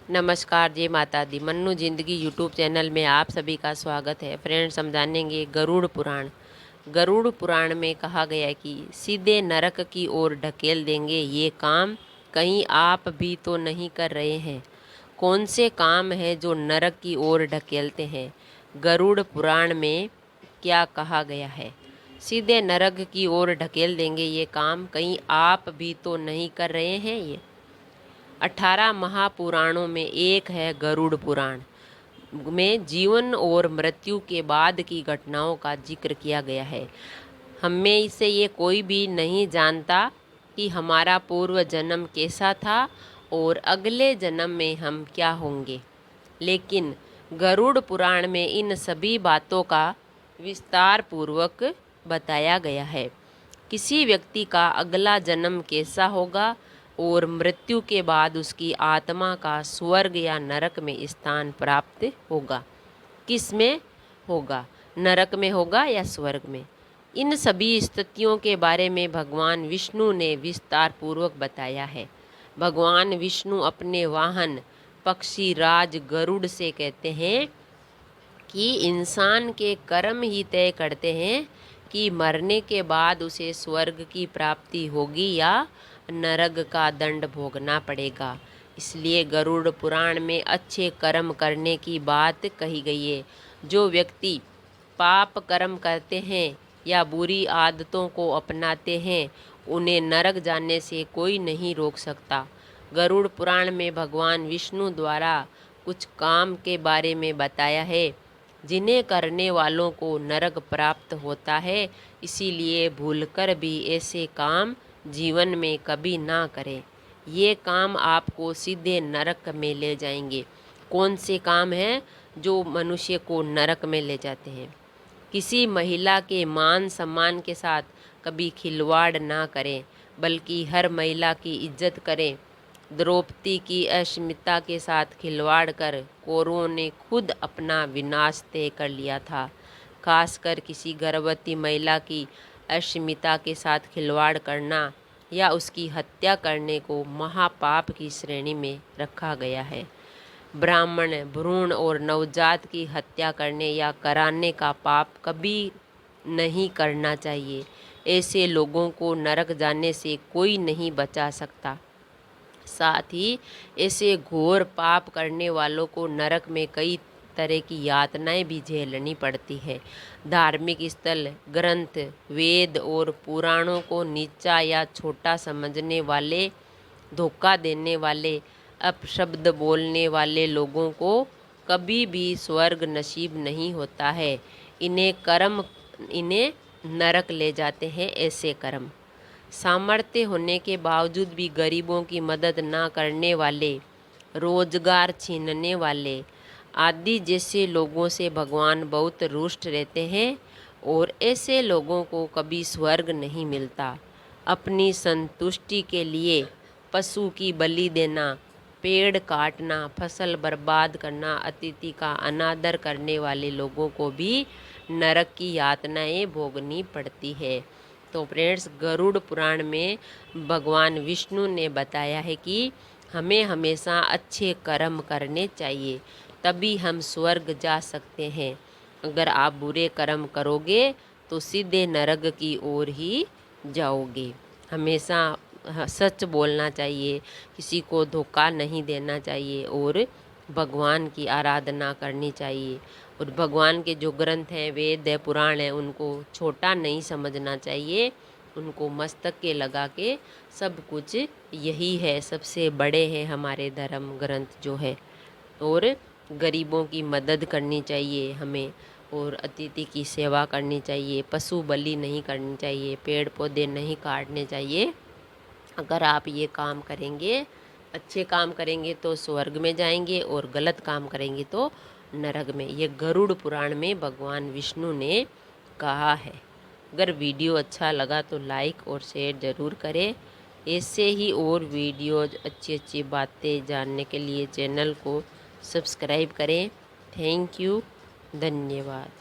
नमस्कार, जय माता दी। मन्नू ज़िंदगी यूट्यूब चैनल में आप सभी का स्वागत है। फ्रेंड्स, हम जानेंगे गरुड़ पुराण। गरुड़ पुराण में कहा गया है कि सीधे नरक की ओर ढकेल देंगे, ये काम कहीं आप भी तो नहीं कर रहे हैं। कौन से काम है जो नरक की ओर ढकेलते हैं? गरुड़ पुराण में क्या कहा गया है? सीधे नरक की ओर ढकेल देंगे, ये काम कहीं आप भी तो नहीं कर रहे हैं। ये 18 महापुराणों में एक है गरुड़ पुराण। में जीवन और मृत्यु के बाद की घटनाओं का जिक्र किया गया है। हमें इससे ये कोई भी नहीं जानता कि हमारा पूर्व जन्म कैसा था और अगले जन्म में हम क्या होंगे, लेकिन गरुड़ पुराण में इन सभी बातों का विस्तार पूर्वक बताया गया है। किसी व्यक्ति का अगला जन्म कैसा होगा और मृत्यु के बाद उसकी आत्मा का स्वर्ग या नरक में स्थान प्राप्त होगा। किस में होगा? नरक में होगा या स्वर्ग में? इन सभी स्थितियों के बारे में भगवान विष्णु ने विस्तार पूर्वक बताया है। भगवान विष्णु अपने वाहन पक्षी राज गरुड़ से कहते हैं कि इंसान के कर्म ही तय करते हैं कि मरने के बाद उसे स्वर्ग की प्राप्ति होगी या नरक का दंड भोगना पड़ेगा। इसलिए गरुड़ पुराण में अच्छे कर्म करने की बात कही गई है। जो व्यक्ति पाप कर्म करते हैं या बुरी आदतों को अपनाते हैं, उन्हें नरक जाने से कोई नहीं रोक सकता। गरुड़ पुराण में भगवान विष्णु द्वारा कुछ काम के बारे में बताया है जिन्हें करने वालों को नरक प्राप्त होता है। इसीलिए भूलकर भी ऐसे काम जीवन में कभी ना करें। ये काम आपको सीधे नरक में ले जाएंगे। कौन से काम हैं जो मनुष्य को नरक में ले जाते हैं? किसी महिला के मान सम्मान के साथ कभी खिलवाड़ ना करें, बल्कि हर महिला की इज्जत करें। द्रौपदी की अस्मिता के साथ खिलवाड़ कर कौरवों ने खुद अपना विनाश तय कर लिया था। खासकर किसी गर्भवती महिला की अस्मिता के साथ खिलवाड़ करना या उसकी हत्या करने को महापाप की श्रेणी में रखा गया है। ब्राह्मण, भ्रूण और नवजात की हत्या करने या कराने का पाप कभी नहीं करना चाहिए। ऐसे लोगों को नरक जाने से कोई नहीं बचा सकता। साथ ही ऐसे घोर पाप करने वालों को नरक में कई तरह की यातनाएं भी झेलनी पड़ती है। धार्मिक स्थल, ग्रंथ, वेद और पुराणों को नीचा या छोटा समझने वाले, धोखा देने वाले, अपशब्द बोलने वाले लोगों को कभी भी स्वर्ग नसीब नहीं होता है। इन्हें नरक ले जाते हैं ऐसे कर्म। सामर्थ्य होने के बावजूद भी गरीबों की मदद ना करने वाले, रोजगार छीनने वाले आदि जैसे लोगों से भगवान बहुत रुष्ट रहते हैं और ऐसे लोगों को कभी स्वर्ग नहीं मिलता। अपनी संतुष्टि के लिए पशु की बलि देना, पेड़ काटना, फसल बर्बाद करना, अतिथि का अनादर करने वाले लोगों को भी नरक की यातनाएं भोगनी पड़ती है। तो फ्रेंड्स, गरुड़ पुराण में भगवान विष्णु ने बताया है कि हमें हमेशा अच्छे कर्म करने चाहिए, तभी हम स्वर्ग जा सकते हैं। अगर आप बुरे कर्म करोगे तो सीधे नरक की ओर ही जाओगे। हमेशा सच बोलना चाहिए, किसी को धोखा नहीं देना चाहिए और भगवान की आराधना करनी चाहिए। और भगवान के जो ग्रंथ हैं, वेद है, पुराण है, उनको छोटा नहीं समझना चाहिए। उनको मस्तक के लगा के सब कुछ यही है, सबसे बड़े हैं हमारे धर्म ग्रंथ जो है। और गरीबों की मदद करनी चाहिए हमें, और अतिथि की सेवा करनी चाहिए, पशु बलि नहीं करनी चाहिए, पेड़ पौधे नहीं काटने चाहिए। अगर आप ये काम करेंगे, अच्छे काम करेंगे तो स्वर्ग में जाएंगे और गलत काम करेंगे तो नरक में। ये गरुड़ पुराण में भगवान विष्णु ने कहा है। अगर वीडियो अच्छा लगा तो लाइक और शेयर ज़रूर करें। ऐसे ही और वीडियोज, अच्छी अच्छी बातें जानने के लिए चैनल को सब्सक्राइब करें। थैंक यू, धन्यवाद।